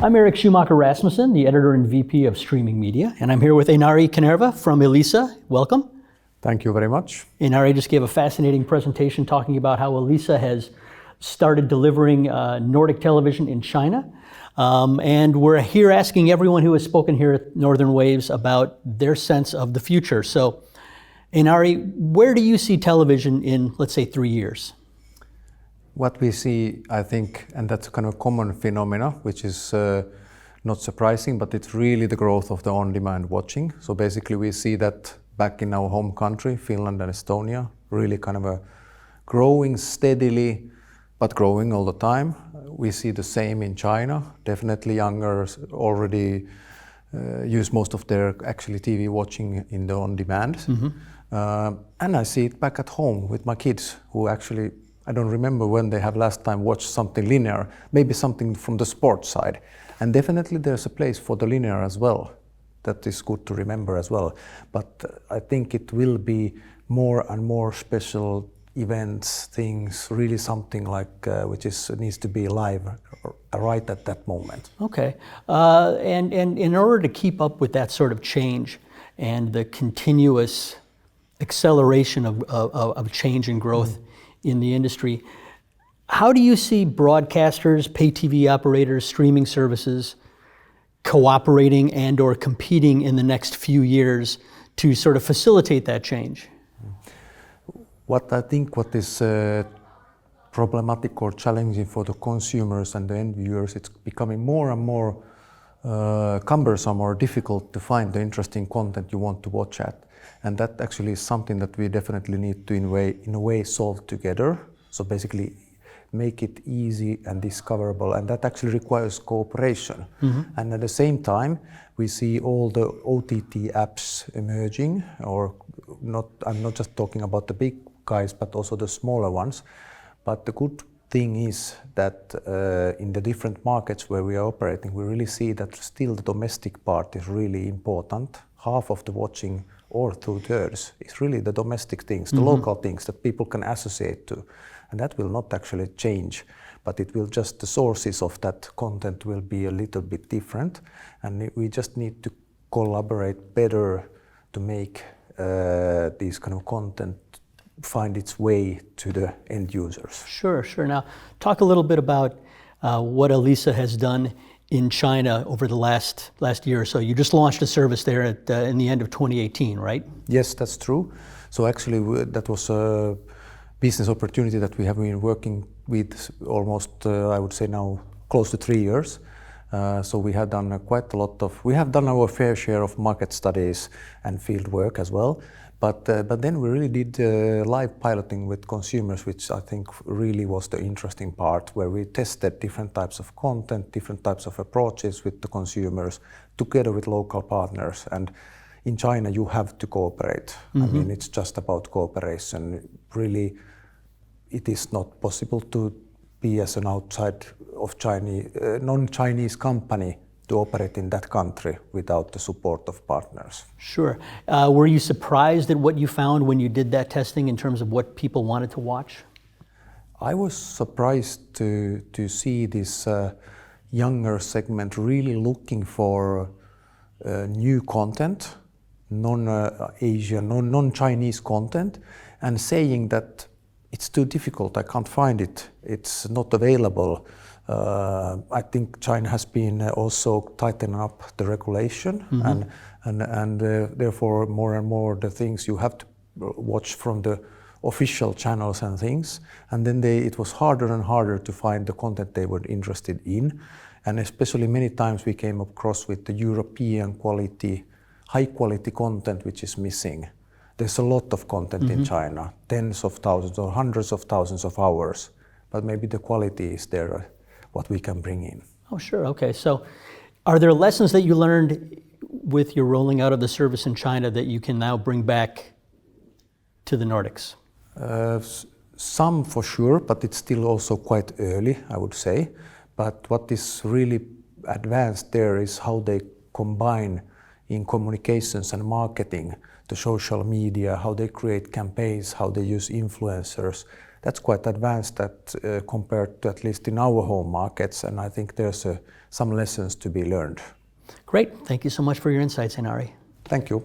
I'm Eric Schumacher Rasmussen, the editor and VP of Streaming Media, and I'm here with Einari Kanerva from Elisa. Welcome. Thank you very much. Einari just gave a fascinating presentation talking about how Elisa has started delivering Nordic television in China. And we're here asking everyone who has spoken here at Northern Waves about their sense of the future. So, Einari, where do you see television in, let's say, 3 years? What we see, I think, and that's kind of a common phenomena, which is not surprising, but it's really the growth of the on-demand watching. So basically we see that back in our home country, Finland and Estonia, really kind of a growing steadily, but growing all the time. We see the same in China. Definitely younger already use most of their actually TV watching in the on-demand. Mm-hmm. And I see it back at home with my kids who actually, I don't remember when they have last time watched something linear, maybe something from the sports side. And definitely there's a place for the linear as well. That is good to remember as well. But I think it will be more and more special events, things, really something like which needs to be live right at that moment. Okay. And in order to keep up with that sort of change and the continuous acceleration of change and growth in the industry, how do you see broadcasters, pay TV operators, streaming services cooperating and or competing in the next few years to sort of facilitate that change? What I think what is problematic or challenging for the consumers and the end viewers, it's becoming more and more cumbersome or difficult to find the interesting content you want to watch at. And that actually is something that we definitely need to in a way solve together. So basically make it easy and discoverable, and that actually requires cooperation. Mm-hmm. And at the same time, we see all the OTT apps emerging, or not. I'm not just talking about the big guys, but also the smaller ones. But the good thing is that in the different markets where we are operating, we really see that still the domestic part is really important. Half of the watching, or 2/3, is really the domestic things, the local things that people can associate to. And that will not actually change, but it will just, the sources of that content will be a little bit different. And we just need to collaborate better to make these kind of content find its way to the end users. Sure. Now, talk a little bit about what Elisa has done in China over the last year or so. You just launched a service there in the end of 2018, right? Yes, that's true. So actually that was a business opportunity that we have been working with almost, I would say now, close to 3 years. So we have done quite a lot we have done our fair share of market studies and field work as well. But then we really did live piloting with consumers, which I think really was the interesting part, where we tested different types of content, different types of approaches with the consumers, together with local partners. And in China, you have to cooperate. Mm-hmm. I mean, it's just about cooperation. Really, it is not possible to be as an outside of Chinese, non-Chinese company to operate in that country without the support of partners. Sure. Were you surprised at what you found when you did that testing in terms of what people wanted to watch? I was surprised to see this younger segment really looking for new content, non-Asian, non-Chinese content, and saying that it's too difficult, I can't find it, it's not available. I think China has been also tightening up the regulation, and therefore more and more the things you have to watch from the official channels and things. And then it was harder and harder to find the content they were interested in. And especially many times we came across with the European quality, high quality content which is missing. There's a lot of content in China, tens of thousands or hundreds of thousands of hours, but maybe the quality is there, what we can bring in. Oh, sure. Okay. So are there lessons that you learned with your rolling out of the service in China that you can now bring back to the Nordics? Some for sure, but it's still also quite early, I would say. But what is really advanced there is how they combine in communications and marketing, the social media, how they create campaigns, how they use influencers, that's quite advanced compared to at least in our home markets, and I think there's some lessons to be learned. Great. Thank you so much for your insights, Einari. Thank you.